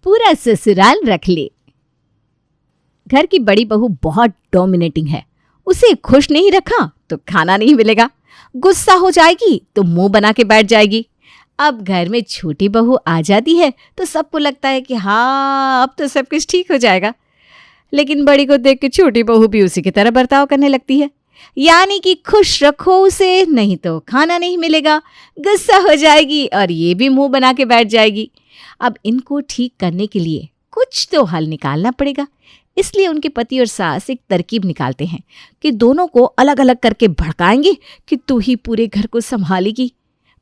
पूरा ससुराल रख ले। घर की बड़ी बहू बहुत डोमिनेटिंग है। उसे खुश नहीं रखा तो खाना नहीं मिलेगा, गुस्सा हो जाएगी तो मुंह बना के बैठ जाएगी। अब घर में छोटी बहू आ जाती है तो सबको लगता है कि हाँ अब तो सब कुछ ठीक हो जाएगा, लेकिन बड़ी को देख के छोटी बहू भी उसी की तरह बर्ताव करने लगती है। यानी कि खुश रखो उसे, नहीं तो खाना नहीं मिलेगा, गुस्सा हो जाएगी और ये भी मुंह बना के बैठ जाएगी। अब इनको ठीक करने के लिए कुछ तो हल निकालना पड़ेगा। इसलिए उनके पति और सास एक तरकीब निकालते हैं कि दोनों को अलग अलग करके भड़काएंगे कि तू ही पूरे घर को संभालेगी।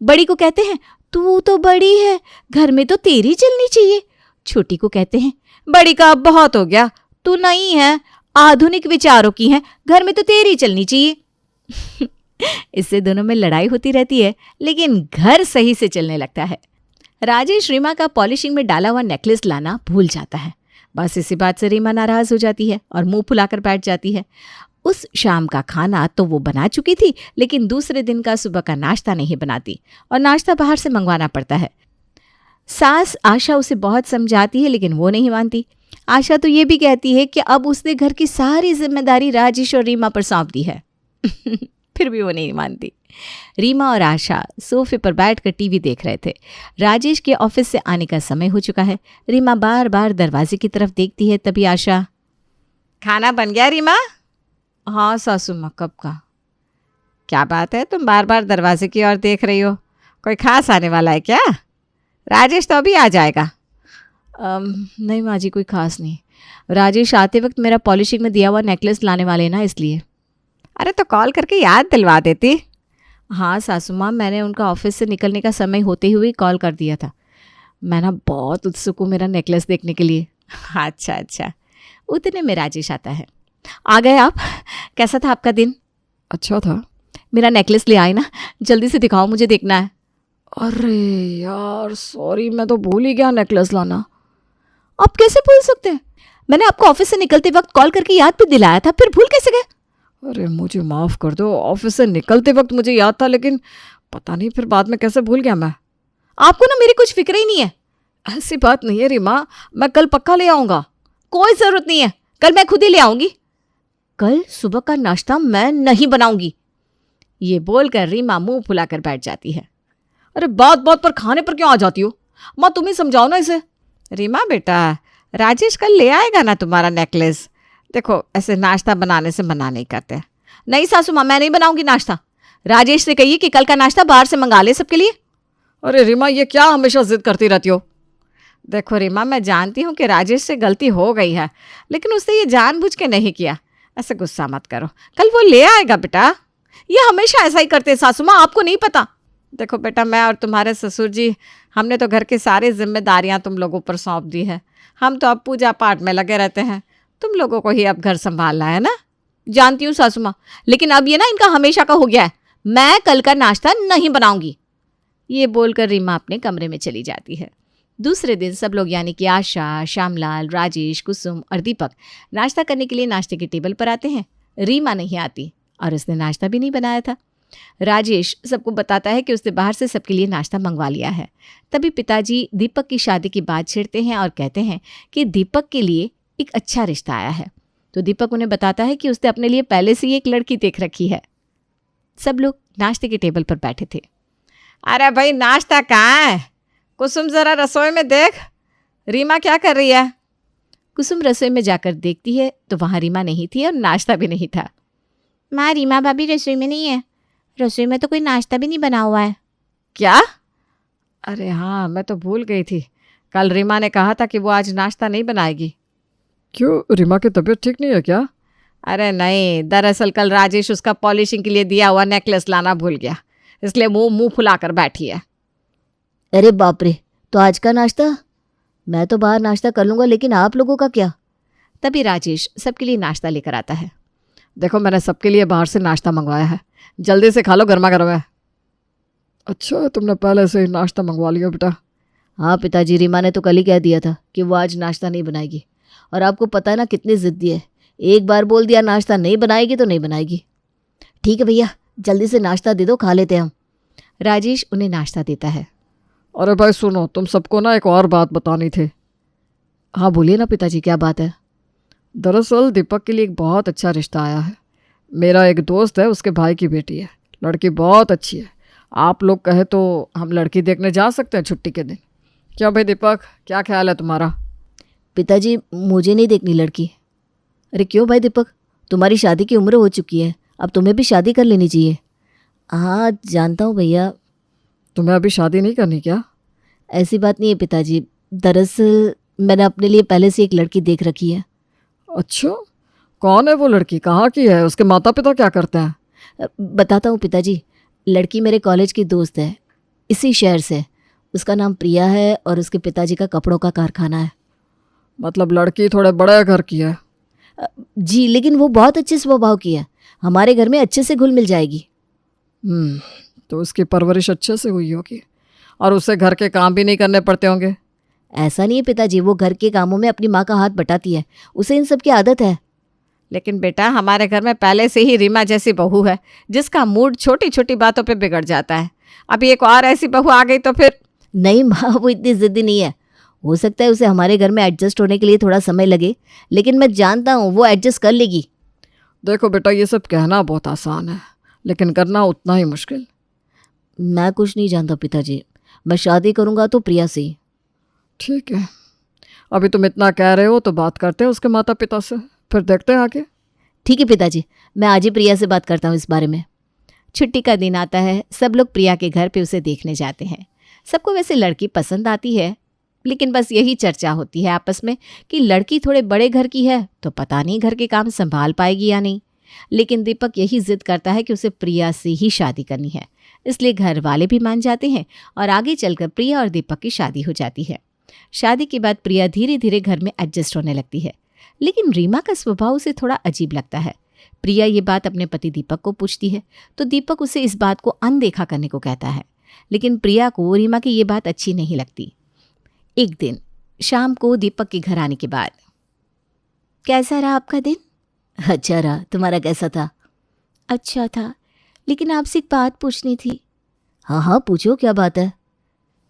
बड़ी को कहते हैं तू तो बड़ी है, घर में तो तेरी चलनी चाहिए। छोटी को कहते हैं बड़ी का अब बहुत हो गया, तू नहीं है, आधुनिक विचारों की है, घर में तो तेरी चलनी चाहिए। इससे दोनों में लड़ाई होती रहती है, लेकिन घर सही से चलने लगता है। राजेश रीमा का पॉलिशिंग में डाला हुआ नेकलेस लाना भूल जाता है। बस इसी बात से रीमा नाराज हो जाती है और मुंह फुलाकर बैठ जाती है। उस शाम का खाना तो वो बना चुकी थी, लेकिन दूसरे दिन का सुबह का नाश्ता नहीं बनाती और नाश्ता बाहर से मंगवाना पड़ता है। सास आशा उसे बहुत समझाती है, लेकिन वो नहीं मानती। आशा तो ये भी कहती है कि अब उसने घर की सारी जिम्मेदारी राजेश और रीमा पर सौंप दी है। फिर भी वो नहीं मानती। रीमा और आशा सोफे पर बैठकर टीवी देख रहे थे। राजेश के ऑफिस से आने का समय हो चुका है। रीमा बार बार दरवाजे की तरफ देखती है, तभी आशा, खाना बन गया रीमा? हाँ सासू माँ, कब का? क्या बात है, तुम बार बार दरवाजे की ओर देख रही हो? कोई खास आने वाला है क्या? राजेश तो अभी आ जाएगा। नहीं माँ जी, कोई खास नहीं। राजेश आते वक्त मेरा पॉलिशिंग में दिया हुआ नेकलेस लाने वाले ना, इसलिए। अरे तो कॉल करके याद दिलवा देती। हाँ सासू माँ, मैंने उनका ऑफिस से निकलने का समय होते हुए कॉल कर दिया था। मैं ना बहुत उत्सुक हूँ मेरा नेकलेस देखने के लिए। अच्छा। उतने में राजेश आता है। आ गए आप? कैसा था आपका दिन? अच्छा था। मेरा नेकलेस ले आए ना, जल्दी से दिखाओ, मुझे देखना है। अरे यार सॉरी, मैं तो भूल ही गया नेकलेस लाना। आप कैसे भूल सकते हैं? मैंने आपको ऑफिस से निकलते वक्त कॉल करके याद भी दिलाया था, फिर भूल कैसे गए? अरे मुझे माफ़ कर दो, ऑफिस से निकलते वक्त मुझे याद था, लेकिन पता नहीं फिर बाद में कैसे भूल गया मैं। आपको ना मेरी कुछ फिक्र ही नहीं है। ऐसी बात नहीं है रीमा, मैं कल पक्का ले आऊँगा। कोई ज़रूरत नहीं है, कल मैं खुद ही ले आऊँगी। कल सुबह का नाश्ता मैं नहीं बनाऊंगी। ये बोलकर रीमा मुंह फुलाकर बैठ जाती है। अरे बात बात पर खाने पर क्यों आ जाती हो? माँ तुम ही समझाओ ना इसे। रीमा बेटा, राजेश कल ले आएगा ना तुम्हारा नेकलेस। देखो ऐसे नाश्ता बनाने से मना नहीं करते। नहीं सासू माँ, मैं नहीं बनाऊंगी नाश्ता। राजेश से कहिए कि कल का नाश्ता बाहर से मंगा ले सबके लिए। अरे रीमा, ये क्या हमेशा जिद करती रहती हो? देखो रीमा, मैं जानती हूँ कि राजेश से गलती हो गई है, लेकिन उसने ये जानबूझ के नहीं किया। ऐसे गुस्सा मत करो, कल वो ले आएगा बेटा। ये हमेशा ऐसा ही करते हैं सासू माँ, आपको नहीं पता। देखो बेटा, मैं और तुम्हारे ससुर जी, हमने तो घर की सारी जिम्मेदारियां तुम लोगों पर सौंप दी है। हम तो अब पूजा पाठ में लगे रहते हैं, तुम लोगों को ही अब घर संभालना है ना। जानती हूँ सासू माँ, लेकिन अब ये ना इनका हमेशा का हो गया है। मैं कल का नाश्ता नहीं बनाऊंगी। ये बोलकर रीमा अपने कमरे में चली जाती है। दूसरे दिन सब लोग यानी कि आशा, श्यामलाल, राजेश, कुसुम और दीपक नाश्ता करने के लिए नाश्ते के टेबल पर आते हैं। रीमा नहीं आती और उसने नाश्ता भी नहीं बनाया था। राजेश सबको बताता है कि उसने बाहर से सबके लिए नाश्ता मंगवा लिया है। तभी पिताजी दीपक की शादी की बात छेड़ते हैं और कहते हैं कि दीपक के लिए एक अच्छा रिश्ता आया है। तो दीपक उन्हें बताता है कि उसने अपने लिए पहले से ही एक लड़की देख रखी है। सब लोग नाश्ते के टेबल पर बैठे थे। अरे भाई, नाश्ता कहाँ है? कुसुम जरा रसोई में देख, रीमा क्या कर रही है? कुसुम रसोई में जाकर देखती है तो वहाँ रीमा नहीं थी और नाश्ता भी नहीं था। माँ, रीमा भाभी रसोई में नहीं है। रसोई में तो कोई नाश्ता भी नहीं बना हुआ है। क्या? अरे हाँ, मैं तो भूल गई थी। कल रीमा ने कहा था कि वो आज नाश्ता नहीं बनाएगी। क्यों, रीमा की तबीयत ठीक नहीं है क्या? अरे नहीं, दरअसल कल राजेश उसका पॉलिशिंग के लिए दिया हुआ नेकलेस लाना भूल गया, इसलिए वो मुंह फुलाकर बैठी है। अरे बाप रे, तो आज का नाश्ता? मैं तो बाहर नाश्ता कर लूँगा, लेकिन आप लोगों का क्या? तभी राजेश सबके लिए नाश्ता लेकर आता है। देखो, मैंने सबके लिए बाहर से नाश्ता मंगवाया है, जल्दी से खा लो, गर्मा गर्म है। अच्छा, तुमने पहले से ही नाश्ता मंगवा लिया बेटा? हाँ पिताजी, रीमा ने तो कल ही कह दिया था कि वो आज नाश्ता नहीं बनाएगी, और आपको पता है ना कितनी ज़िद्दी है। एक बार बोल दिया नाश्ता नहीं बनाएगी तो नहीं बनाएगी। ठीक है भैया, जल्दी से नाश्ता दे दो, खा लेते हैं हम। राजेश उन्हें नाश्ता देता है। अरे भाई सुनो, तुम सबको ना एक और बात बतानी थी। हाँ बोलिए ना पिताजी, क्या बात है? दरअसल दीपक के लिए एक बहुत अच्छा रिश्ता आया है। मेरा एक दोस्त है, उसके भाई की बेटी है। लड़की बहुत अच्छी है। आप लोग कहे तो हम लड़की देखने जा सकते हैं छुट्टी के दिन। क्या भाई दीपक, क्या ख्याल है तुम्हारा? पिताजी मुझे नहीं देखनी लड़की। अरे क्यों भाई दीपक, तुम्हारी शादी की उम्र हो चुकी है, अब तुम्हें भी शादी कर लेनी चाहिए। हाँ जानता हूँ भैया। तुम्हें अभी शादी नहीं करनी क्या? ऐसी बात नहीं है पिताजी, दरअसल मैंने अपने लिए पहले से एक लड़की देख रखी है। अच्छा, कौन है वो लड़की, कहाँ की है, उसके माता पिता क्या करते हैं? बताता हूँ पिताजी। लड़की मेरे कॉलेज की दोस्त है, इसी शहर से। उसका नाम प्रिया है और उसके पिताजी का कपड़ों का कारखाना है। मतलब लड़की थोड़े बड़े घर की है? जी, लेकिन वो बहुत अच्छे स्वभाव की है, हमारे घर में अच्छे से घुल मिल जाएगी। तो उसकी परवरिश अच्छे से हुई होगी और उसे घर के काम भी नहीं करने पड़ते होंगे। ऐसा नहीं है पिताजी, वो घर के कामों में अपनी माँ का हाथ बटाती है, उसे इन सब की आदत है। लेकिन बेटा, हमारे घर में पहले से ही रीमा जैसी बहू है जिसका मूड छोटी छोटी बातों पे बिगड़ जाता है। अभी एक और ऐसी बहू आ गई तो फिर। नहीं माँ, वो इतनी ज़िद्दी नहीं है। हो सकता है उसे हमारे घर में एडजस्ट होने के लिए थोड़ा समय लगे, लेकिन मैं जानता हूँ वो एडजस्ट कर लेगी। देखो बेटा, ये सब कहना बहुत आसान है लेकिन करना उतना ही मुश्किल। मैं कुछ नहीं जानता पिताजी, मैं शादी करूँगा तो प्रिया से ही। ठीक है, अभी तुम इतना कह रहे हो तो बात करते हैं उसके माता पिता से, फिर देखते हैं आगे। ठीक है पिताजी, मैं आज ही प्रिया से बात करता हूँ इस बारे में। छुट्टी का दिन आता है, सब लोग प्रिया के घर पे उसे देखने जाते हैं। सबको वैसे लड़की पसंद आती है, लेकिन बस यही चर्चा होती है आपस में कि लड़की थोड़े बड़े घर की है तो पता नहीं घर के काम संभाल पाएगी या नहीं। लेकिन दीपक यही जिद करता है कि उसे प्रिया से ही शादी करनी है, इसलिए घर वाले भी मान जाते हैं और आगे चलकर प्रिया और दीपक की शादी हो जाती है। शादी के बाद प्रिया धीरे धीरे घर में एडजस्ट होने लगती है, लेकिन रीमा का स्वभाव उसे थोड़ा अजीब लगता है। प्रिया ये बात अपने पति दीपक को पूछती है तो दीपक उसे इस बात को अनदेखा करने को कहता है, लेकिन प्रिया को रीमा की ये बात अच्छी नहीं लगती। एक दिन शाम को दीपक के घर आने के बाद, कैसा रहा आपका दिन? अच्छा रहा, तुम्हारा कैसा था? अच्छा था, लेकिन आपसे एक बात पूछनी थी। हाँ हाँ पूछो, क्या बात है?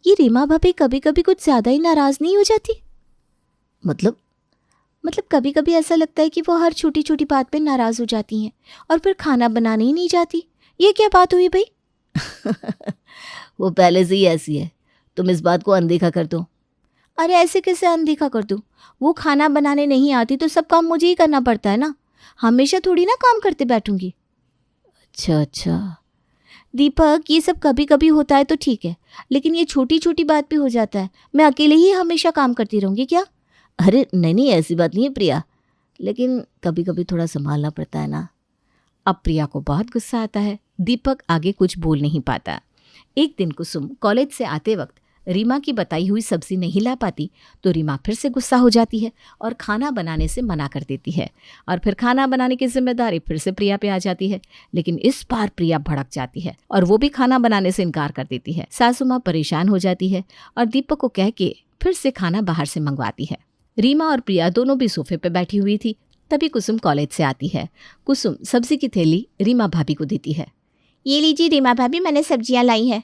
ये रीमा भाभी कभी कभी कुछ ज़्यादा ही नाराज़ नहीं हो जाती? मतलब? कभी कभी ऐसा लगता है कि वो हर छोटी छोटी बात पे नाराज़ हो जाती हैं और फिर खाना बनाने ही नहीं जाती। ये क्या बात हुई भाई? वो पहले से ही ऐसी है, तुम इस बात को अनदेखा कर दो। अरे ऐसे कैसे अनदेखा कर दूँ? वो खाना बनाने नहीं आती तो सब काम मुझे ही करना पड़ता है ना, हमेशा थोड़ी ना काम करते बैठूंगी। अच्छा अच्छा। दीपक, ये सब कभी कभी होता है तो ठीक है, लेकिन ये छोटी छोटी बात भी हो जाता है। मैं अकेले ही हमेशा काम करती रहूँगी क्या? अरे नहीं नहीं, ऐसी बात नहीं है प्रिया, लेकिन कभी कभी थोड़ा संभालना पड़ता है ना। अब प्रिया को बहुत गुस्सा आता है। दीपक आगे कुछ बोल नहीं पाता। एक दिन कुसुम कॉलेज से आते वक्त रीमा की बताई हुई सब्जी नहीं ला पाती तो रीमा फिर से गुस्सा हो जाती है और खाना बनाने से मना कर देती है, और फिर खाना बनाने की जिम्मेदारी फिर से प्रिया पे आ जाती है। लेकिन इस बार प्रिया भड़क जाती है और वो भी खाना बनाने से इनकार कर देती है। सासू माँ परेशान हो जाती है और दीपक को कह के फिर से खाना बाहर से मंगवाती है। रीमा और प्रिया दोनों भी सोफे पे बैठी हुई थी, तभी कुसुम कॉलेज से आती है। कुसुम सब्जी की थैली रीमा भाभी को देती है। ये लीजिए रीमा भाभी, मैंने सब्जियां लाई हैं।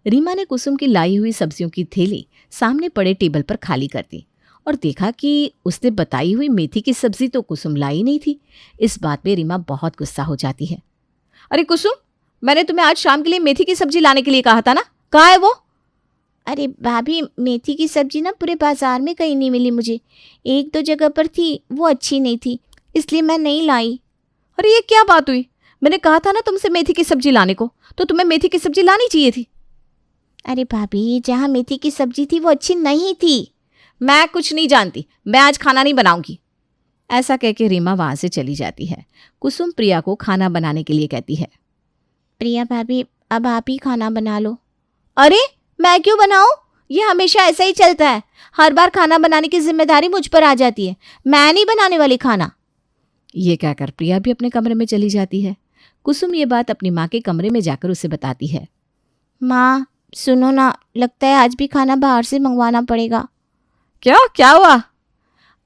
रीमा ने कुसुम की लाई हुई सब्जियों की थैली सामने पड़े टेबल पर खाली कर दी और देखा कि उसने बताई हुई मेथी की सब्जी तो कुसुम लाई नहीं थी। इस बात पे रीमा बहुत गुस्सा हो जाती है। अरे कुसुम, मैंने तुम्हें आज शाम के लिए मेथी की सब्जी लाने के लिए कहा था ना, कहाँ है वो? अरे भाभी, मेथी की सब्जी ना पूरे बाजार में कहीं नहीं मिली मुझे, एक दो जगह पर थी, वो अच्छी नहीं थी, इसलिए मैं नहीं लाई। अरे ये क्या बात हुई? मैंने कहा था ना तुमसे मेथी की सब्जी लाने को, तो तुम्हें मेथी की सब्जी लानी चाहिए थी। अरे भाभी, जहाँ मेथी की सब्जी थी वो अच्छी नहीं थी। मैं कुछ नहीं जानती, मैं आज खाना नहीं बनाऊंगी। ऐसा कह के रीमा वहां से चली जाती है। कुसुम प्रिया को खाना बनाने के लिए कहती है। प्रिया भाभी, अब आप ही खाना बना लो। अरे मैं क्यों बनाऊं? ये हमेशा ऐसा ही चलता है, हर बार खाना बनाने की जिम्मेदारी मुझ पर आ जाती है। मैं नहीं बनाने वाली खाना। ये कहकर प्रिया भी अपने कमरे में चली जाती है। कुसुम ये बात अपनी माँ के कमरे में जाकर उसे बताती है। माँ सुनो ना, लगता है आज भी खाना बाहर से मंगवाना पड़ेगा। क्या हुआ?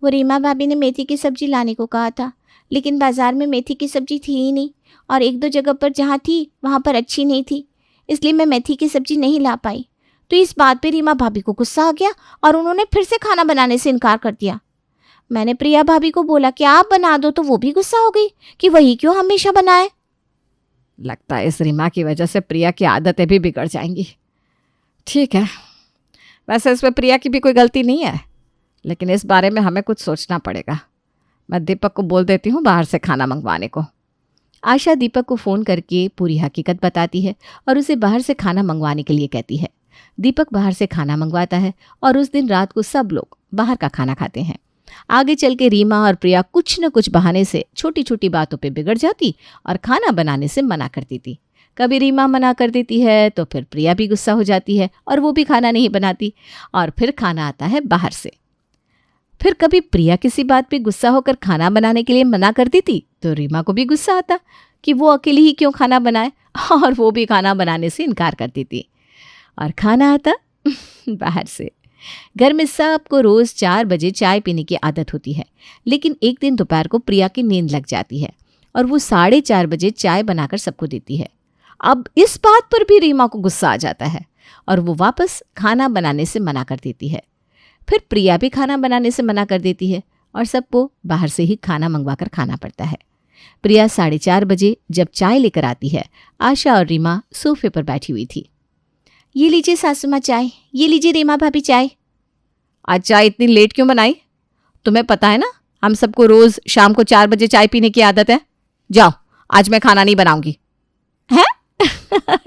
वो रीमा भाभी ने मेथी की सब्जी लाने को कहा था, लेकिन बाजार में मेथी की सब्जी थी ही नहीं, और एक दो जगह पर जहाँ थी वहाँ पर अच्छी नहीं थी, इसलिए मैं मेथी की सब्जी नहीं ला पाई। तो इस बात पे रीमा भाभी को गुस्सा आ गया और उन्होंने फिर से खाना बनाने से इनकार कर दिया। मैंने प्रिया भाभी को बोला कि आप बना दो, तो वो भी गुस्सा हो गई कि वही क्यों हमेशा बनाए। लगता है इस रीमा की वजह से प्रिया की आदतें भी बिगड़ जाएंगी। ठीक है, वैसे इसमें प्रिया की भी कोई गलती नहीं है, लेकिन इस बारे में हमें कुछ सोचना पड़ेगा। मैं दीपक को बोल देती हूँ बाहर से खाना मंगवाने को। आशा दीपक को फ़ोन करके पूरी हकीकत बताती है और उसे बाहर से खाना मंगवाने के लिए कहती है। दीपक बाहर से खाना मंगवाता है और उस दिन रात को सब लोग बाहर का खाना खाते हैं। आगे चल के रीमा और प्रिया कुछ न कुछ बहाने से छोटी छोटी बातों पे बिगड़ जाती और खाना बनाने से मना कर देती। कभी रीमा मना कर देती है तो फिर प्रिया भी गुस्सा हो जाती है और वो भी खाना नहीं बनाती और फिर खाना आता है बाहर से। फिर कभी प्रिया किसी बात पे गुस्सा होकर खाना बनाने के लिए मना कर देती तो रीमा को भी गुस्सा आता कि वो अकेली ही क्यों खाना बनाए, और वो भी खाना बनाने से इनकार कर देती और खाना आता बाहर से। घर में सबको रोज़ 4 बजे चाय पीने की आदत होती है, लेकिन एक दिन दोपहर को प्रिया की नींद लग जाती है और वो 4:30 बजे चाय बनाकर सबको देती है। अब इस बात पर भी रीमा को गुस्सा आ जाता है और वो वापस खाना बनाने से मना कर देती है। फिर प्रिया भी खाना बनाने से मना कर देती है और सबको बाहर से ही खाना मंगवा कर खाना पड़ता है। प्रिया 4:30 बजे जब चाय लेकर आती है, आशा और रीमा सोफे पर बैठी हुई थी। ये लीजिए सासू माँ चाय, ये लीजिए रीमा भाभी चाय। आज चाय इतनी लेट क्यों बनाई? तुम्हें पता है ना हम सबको रोज़ शाम को 4 बजे चाय पीने की आदत है। जाओ, आज मैं खाना नहीं बनाऊंगी।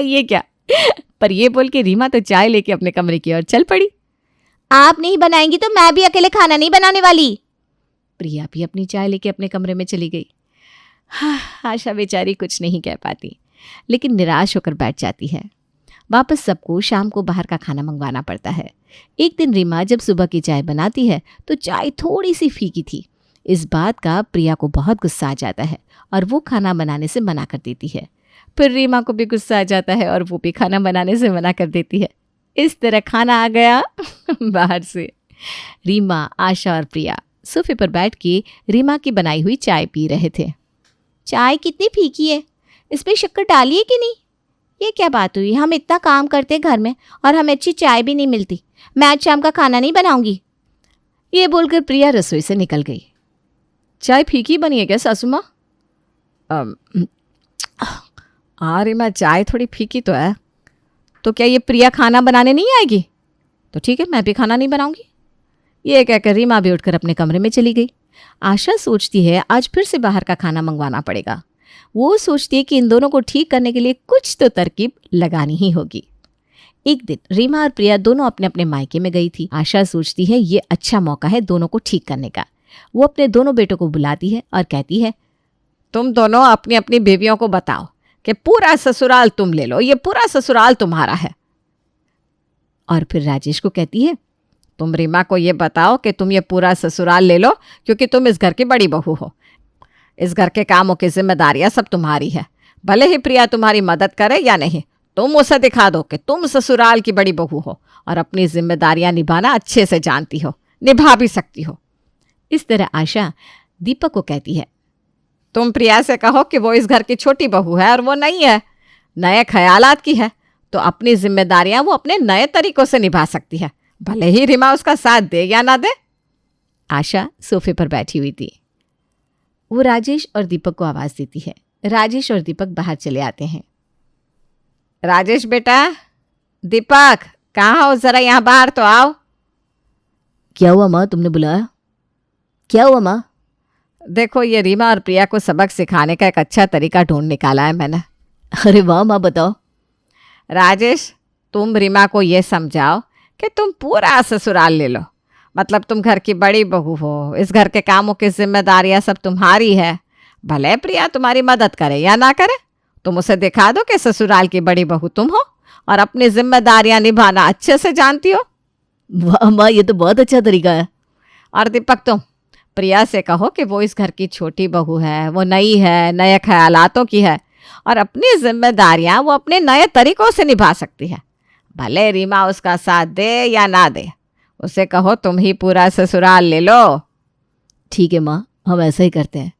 ये क्या? पर ये बोल के रीमा तो चाय लेके अपने कमरे की ओर चल पड़ी। आप नहीं बनाएंगी तो मैं भी अकेले खाना नहीं बनाने वाली। प्रिया भी अपनी चाय लेके अपने कमरे में चली गई। आशा बेचारी कुछ नहीं कह पाती, लेकिन निराश होकर बैठ जाती है। वापस सबको शाम को बाहर का खाना मंगवाना पड़ता है। एक दिन रीमा जब सुबह की चाय बनाती है तो चाय थोड़ी सी फीकी थी। इस बात का प्रिया को बहुत गुस्सा आ जाता है और वो खाना बनाने से मना कर देती है। फिर रीमा को भी गुस्सा आ जाता है और वो भी खाना बनाने से मना कर देती है। इस तरह खाना आ गया बाहर से। रीमा, आशा और प्रिया सोफे पर बैठ के रीमा की बनाई हुई चाय पी रहे थे। चाय कितनी फीकी है, इसमें शक्कर डाली है कि नहीं? ये क्या बात हुई? हम इतना काम करते हैं घर में और हमें अच्छी चाय भी नहीं मिलती। मैं आज शाम का खाना नहीं बनाऊंगी। ये बोलकर प्रिया रसोई से निकल गई। चाय फीकी बनी है क्या सासू माँ? हाँ रीमा, चाय थोड़ी फीकी तो है। तो क्या ये प्रिया खाना बनाने नहीं आएगी? तो ठीक है, मैं भी खाना नहीं बनाऊंगी। ये कहकर रीमा भी उठकर अपने कमरे में चली गई। आशा सोचती है आज फिर से बाहर का खाना मंगवाना पड़ेगा। वो सोचती है कि इन दोनों को ठीक करने के लिए कुछ तो तरकीब लगानी ही होगी। एक दिन रीमा और प्रिया दोनों अपने अपने मायके में गई थी। आशा सोचती है ये अच्छा मौका है दोनों को ठीक करने का। वो अपने दोनों बेटों को बुलाती है और कहती है, तुम दोनों अपनी अपनी बीवियों को बताओ कि पूरा ससुराल तुम ले लो, ये पूरा ससुराल तुम्हारा है। और फिर राजेश को कहती है, तुम रीमा को ये बताओ कि तुम ये पूरा ससुराल ले लो, क्योंकि तुम इस घर की बड़ी बहू हो। इस घर के कामों की जिम्मेदारियां सब तुम्हारी है। भले ही प्रिया तुम्हारी मदद करे या नहीं, तुम उसे दिखा दो कि तुम ससुराल की बड़ी बहू हो और अपनी जिम्मेदारियां निभाना अच्छे से जानती हो, निभा भी सकती हो। इस तरह आशा दीपक को कहती है, तुम प्रिया से कहो कि वो इस घर की छोटी बहू है और वो नहीं है, नए ख्यालात की है, तो अपनी जिम्मेदारियां वो अपने नए तरीकों से निभा सकती है, भले ही रीमा उसका साथ दे या ना दे। आशा सोफे पर बैठी हुई थी। वो राजेश और दीपक को आवाज देती है। राजेश और दीपक बाहर चले आते हैं। राजेश बेटा, दीपक कहाँ हो? जरा यहाँ बाहर तो आओ। क्या हुआ माँ, तुमने बुलाया? क्या हुआ माँ? देखो, ये रीमा और प्रिया को सबक सिखाने का एक अच्छा तरीका ढूंढ निकाला है मैंने। अरे वाह माँ, बताओ। राजेश, तुम रीमा को ये समझाओ कि तुम पूरा ससुराल ले लो। मतलब तुम घर की बड़ी बहू हो, इस घर के कामों की जिम्मेदारियां सब तुम्हारी है। भले प्रिया तुम्हारी मदद करे या ना करे, तुम उसे दिखा दो कि ससुराल की बड़ी बहू तुम हो और अपनी जिम्मेदारियां निभाना अच्छे से जानती हो। वाह माँ, ये तो बहुत अच्छा तरीका है। और दीपक, तुम प्रिया से कहो कि वो इस घर की छोटी बहू है, वो नई है, नए ख्यालातों की है और अपनी जिम्मेदारियां वो अपने नए तरीकों से निभा सकती है। भले रीमा उसका साथ दे या ना दे, उसे कहो तुम ही पूरा ससुराल ले लो। ठीक है माँ, हम ऐसा ही करते हैं।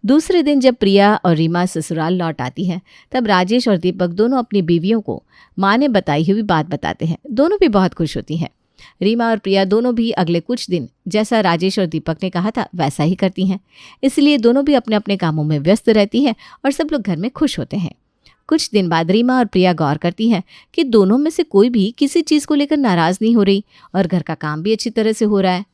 दूसरे दिन जब प्रिया और रीमा ससुराल लौट आती हैं, तब राजेश और दीपक दोनों अपनी बीवियों को माँ ने बताई हुई बात बताते हैं। दोनों भी बहुत खुश होती हैं। रीमा और प्रिया दोनों भी अगले कुछ दिन जैसा राजेश और दीपक ने कहा था वैसा ही करती हैं। इसलिए दोनों भी अपने अपने कामों में व्यस्त रहती हैं और सब लोग घर में खुश होते हैं। कुछ दिन बाद रीमा और प्रिया गौर करती हैं कि दोनों में से कोई भी किसी चीज़ को लेकर नाराज़ नहीं हो रही और घर का काम भी अच्छी तरह से हो रहा है।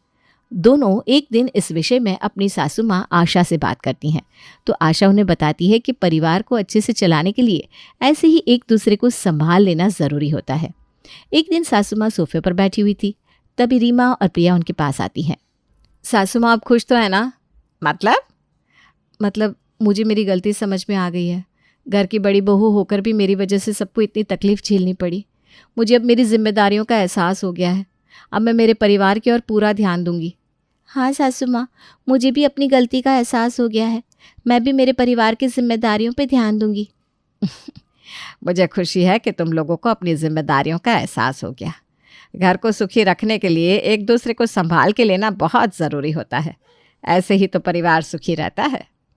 दोनों एक दिन इस विषय में अपनी सासू माँ आशा से बात करती हैं, तो आशा उन्हें बताती है कि परिवार को अच्छे से चलाने के लिए ऐसे ही एक दूसरे को संभाल लेना ज़रूरी होता है। एक दिन सासू माँ सोफे पर बैठी हुई थी, तभी रीमा और प्रिया उनके पास आती हैं। सासू माँ, आप खुश तो है ना? मतलब मुझे मेरी गलती समझ में आ गई है। घर की बड़ी बहू होकर भी मेरी वजह से सबको इतनी तकलीफ़ झेलनी पड़ी। मुझे अब मेरी जिम्मेदारियों का एहसास हो गया है। अब मैं मेरे परिवार की ओर पूरा ध्यान दूंगी। हाँ सासू माँ, मुझे भी अपनी गलती का एहसास हो गया है। मैं भी मेरे परिवार की जिम्मेदारियों पे ध्यान दूंगी। मुझे खुशी है कि तुम लोगों को अपनी जिम्मेदारियों का एहसास हो गया। घर को सुखी रखने के लिए एक दूसरे को संभाल के लेना बहुत ज़रूरी होता है। ऐसे ही तो परिवार सुखी रहता है।